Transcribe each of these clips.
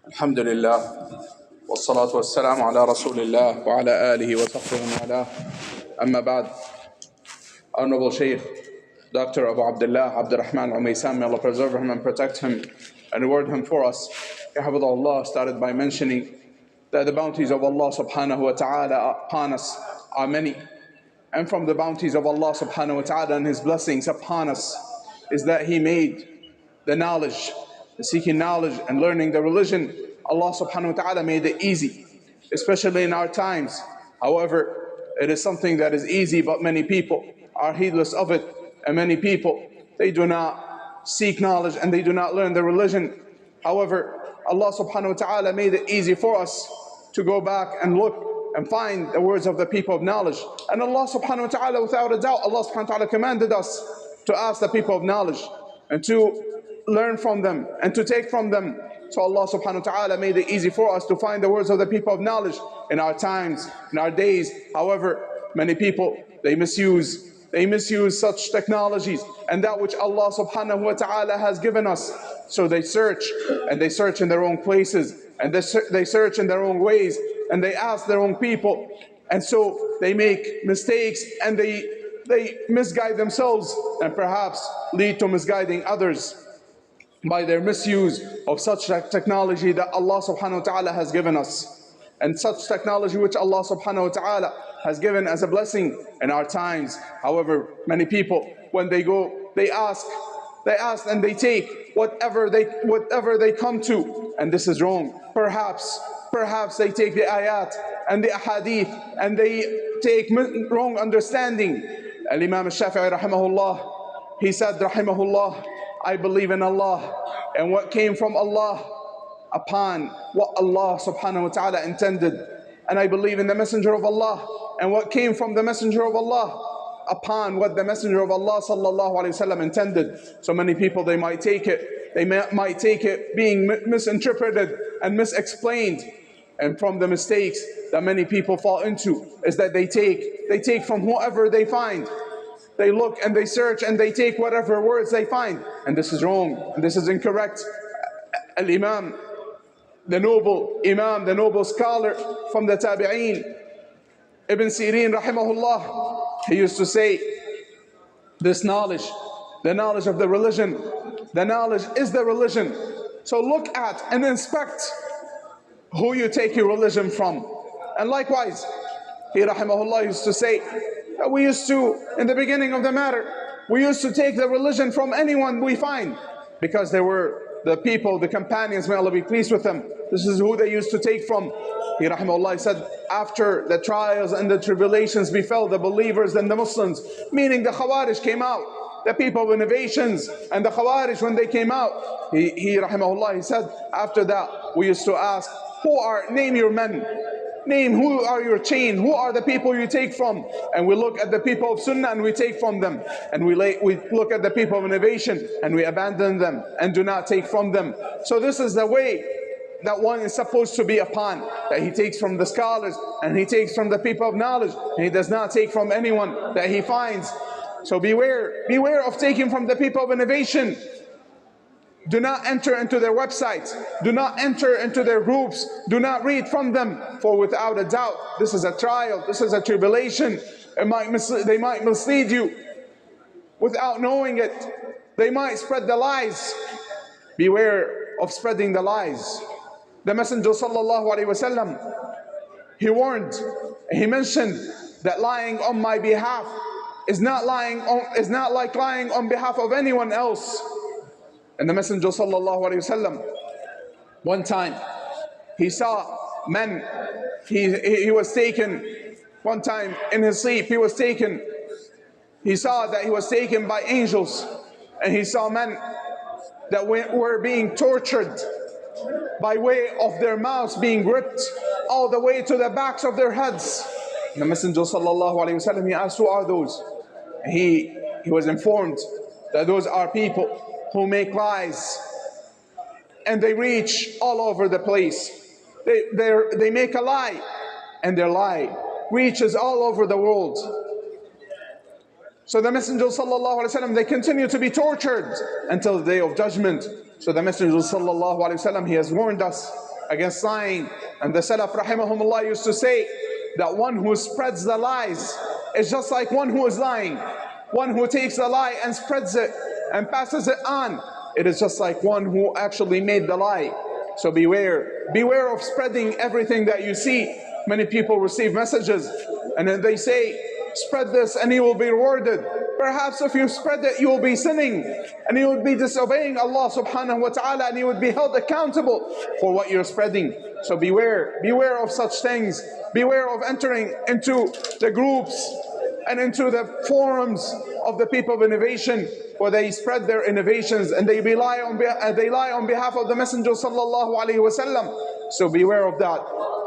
الحمد لله والصلاة والسلام على رسول الله وعلى آله وصحبه ومن والاه. Amma ba'd. Honorable Sheikh, Dr. Abu Abdullah, Abdurrahman Al-Omaisan, may Allah preserve him and protect him and reward him for us. حفظه Allah started by mentioning that the bounties of Allah subhanahu wa ta'ala upon us are many. And from the bounties of Allah subhanahu wa ta'ala and His blessings upon us is that He made the knowledge, the seeking knowledge and learning the religion. Allah subhanahu wa ta'ala made it easy, especially in our times. However, it is something that is easy, but many people are heedless of it. And many people, they do not seek knowledge and they do not learn the religion. However, Allah subhanahu wa ta'ala made it easy for us to go back and look and find the words of the people of knowledge. And Allah subhanahu wa ta'ala, without a doubt, Allah subhanahu wa ta'ala commanded us to ask the people of knowledge and to learn from them and to take from them. So Allah subhanahu wa ta'ala made it easy for us to find the words of the people of knowledge in our times, in our days. However, many people, they misuse such technologies and that which Allah subhanahu wa ta'ala has given us. So they search, and they search in their own places, and they search in their own ways, and they ask their own people. And so they make mistakes and they misguide themselves and perhaps lead to misguiding others by their misuse of such technology that Allah subhanahu wa ta'ala has given us. And such technology which Allah subhanahu wa ta'ala has given as a blessing in our times. However, many people, when they go, they ask and they take whatever they come to, and this is wrong. Perhaps they take the ayat and the ahadith and they take wrong understanding. Al-Imam Al-Shafi'i rahimahullah, he said rahimahullah, I believe in Allah and what came from Allah upon what Allah subhanahu wa ta'ala intended, and I believe in the Messenger of Allah and what came from the Messenger of Allah upon what the Messenger of Allah sallallahu alaihi wasallam intended. So many people, they might take it being misinterpreted and misexplained. And from the mistakes that many people fall into is that they take from whoever they find. They look and they search and they take whatever words they find, and this is wrong and this is incorrect. Al-Imam, the noble scholar from the Tabi'een, Ibn Sirin rahimahullah, he used to say, this knowledge, the knowledge of the religion, the knowledge is the religion. So look at and inspect who you take your religion from. And likewise, he rahimahullah used to say that we used to, in the beginning of the matter, we used to take the religion from anyone we find, because they were the people, the companions, may Allah be pleased with them. This is who they used to take from. He rahimahullah said, after the trials and the tribulations befell the believers and the Muslims, meaning the Khawarij came out, the people of innovations and the Khawarij, when they came out, he rahimahullah, he said, after that we used to ask, name your men, name who are your chain, who are the people you take from. And we look at the people of Sunnah and we take from them. And we look at the people of innovation and we abandon them and do not take from them. So this is the way that one is supposed to be upon, that he takes from the scholars and he takes from the people of knowledge, and he does not take from anyone that he finds. So beware of taking from the people of innovation. Do not enter into their websites, do not enter into their groups, do not read from them, for without a doubt this is a trial, this is a tribulation. They might mislead you without knowing it. They might spread the lies. Beware of spreading the lies. The Messenger sallallahu alaihi wasallam, he warned, he mentioned that lying on my behalf is not like lying on behalf of anyone else. And the Messenger sallallahu alaihi wasallam, one time he saw men, he was taken, one time in his sleep he saw that he was taken by angels, and he saw men that were being tortured by way of their mouths being ripped all the way to the backs of their heads. And the Messenger sallallahu alaihi wasallam, he asked, who are those? He was informed that those are people who make lies, and they reach all over the place. They make a lie, and their lie reaches all over the world. So the Messenger sallallahu alaihi wasallam, they continue to be tortured until the day of judgment. So the Messenger sallallahu alaihi wasallam, he has warned us against lying. And the Salaf rahimahumullah used to say that one who spreads the lies is just like one who is lying. One who takes the lie and spreads it and passes it on, it is just like one who actually made the lie. So beware. Beware of spreading everything that you see. Many people receive messages and then they say, spread this and you will be rewarded. Perhaps if you spread it, you will be sinning and you will be disobeying Allah subhanahu wa ta'ala, and you would be held accountable for what you're spreading. So beware. Beware of such things. Beware of entering into the groups and into the forums of the people of innovation, where they spread their innovations and they lie on behalf of the Messenger sallallahu alaihi wasallam. So beware of that.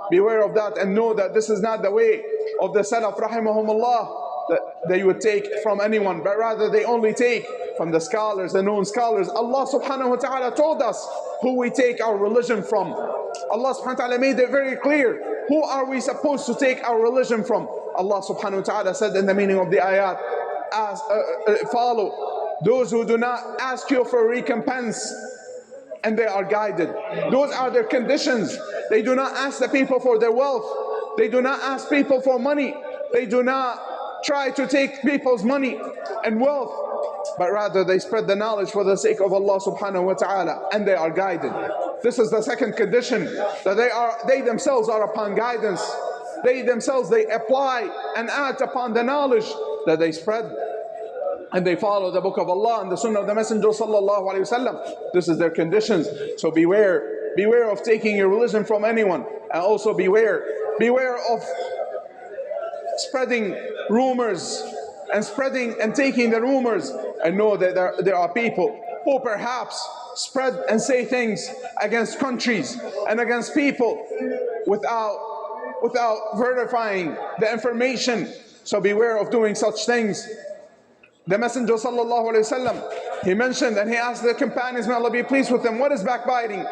Beware of that, and know that this is not the way of the Salaf rahimahumullah, that they would take from anyone, but rather they only take from the scholars, the known scholars. Allah subhanahu wa ta'ala told us who we take our religion from. Allah subhanahu wa ta'ala made it very clear. Who are we supposed to take our religion from? Allah subhanahu wa ta'ala said in the meaning of the ayat, follow those who do not ask you for recompense and they are guided. Those are their conditions. They do not ask the people for their wealth. They do not ask people for money. They do not try to take people's money and wealth, but rather they spread the knowledge for the sake of Allah subhanahu wa ta'ala, and they are guided. This is the second condition, that they themselves are upon guidance. They themselves, they apply and act upon the knowledge that they spread, and they follow the book of Allah and the sunnah of the Messenger sallallahu alaihi wasallam. This is their conditions. So beware. Beware of taking your religion from anyone, and also beware of spreading rumors and spreading and taking the rumors, and know that there are people who perhaps spread and say things against countries and against people without verifying the information. So beware of doing such things. The Messenger sallallahu alaihi wasallam, he mentioned and he asked the companions, may Allah be pleased with them, what is backbiting?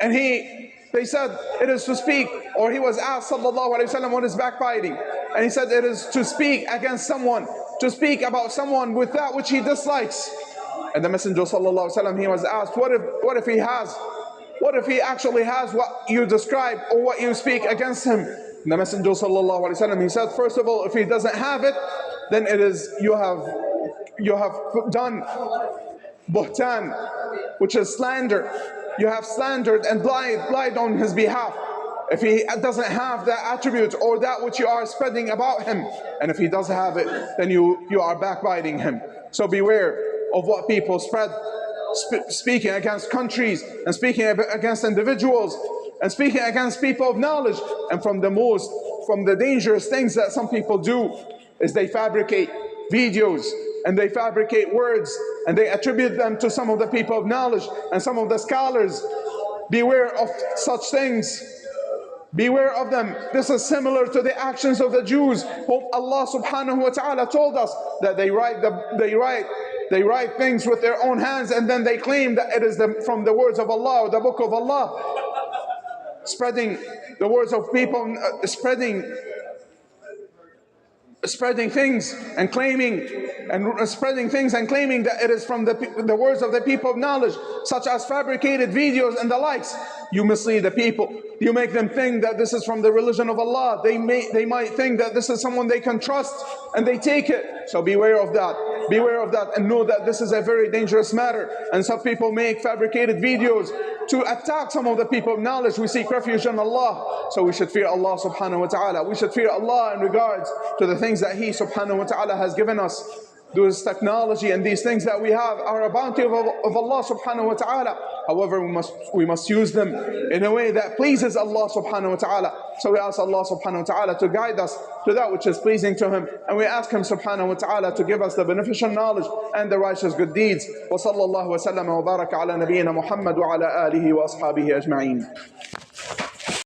And they said it is to speak, or he was asked sallallahu alaihi wasallam, what is backbiting? And he said it is to speak against someone, to speak about someone with that which he dislikes. And the Messenger sallallahu alaihi wasallam, he was asked, what if he actually has what you describe or what you speak against him? And the Messenger sallallahu alaihi wasallam, he said, first of all, if he doesn't have it, then it is you have done buhtan, which is slander. You have slandered and lied on his behalf. If he doesn't have that attribute or that which you are spreading about him, and if he does have it, then you are backbiting him. So beware of what people spread, speaking against countries and speaking against individuals and speaking against people of knowledge. And from the dangerous things that some people do is they fabricate videos and they fabricate words and they attribute them to some of the people of knowledge and some of the scholars. Beware of such things. Beware of them. This is similar to the actions of the Jews, whom Allah subhanahu wa ta'ala told us that they write things with their own hands, and then they claim that it is from the words of Allah or the book of Allah, spreading the words of people, spreading things and claiming that it is from the words of the people of knowledge, such as fabricated videos and the likes. You mislead the people. You make them think that this is from the religion of Allah. They might think that this is someone they can trust, and they take it. So beware of that. Beware of that, and know that this is a very dangerous matter. And some people make fabricated videos to attack some of the people of knowledge. We seek refuge in Allah. So we should fear Allah subhanahu wa ta'ala. We should fear Allah in regards to the things that He subhanahu wa ta'ala has given us. This technology and these things that we have are a bounty of Allah subhanahu wa ta'ala. However, we must use them in a way that pleases Allah subhanahu wa ta'ala. So we ask Allah subhanahu wa ta'ala to guide us to that which is pleasing to Him. And we ask Him subhanahu wa ta'ala to give us the beneficial knowledge and the righteous good deeds. Wa sallallahu wa sallam wa baraka ala nabiyyina Muhammad wa ala alihi wa ashabihi ajma'een.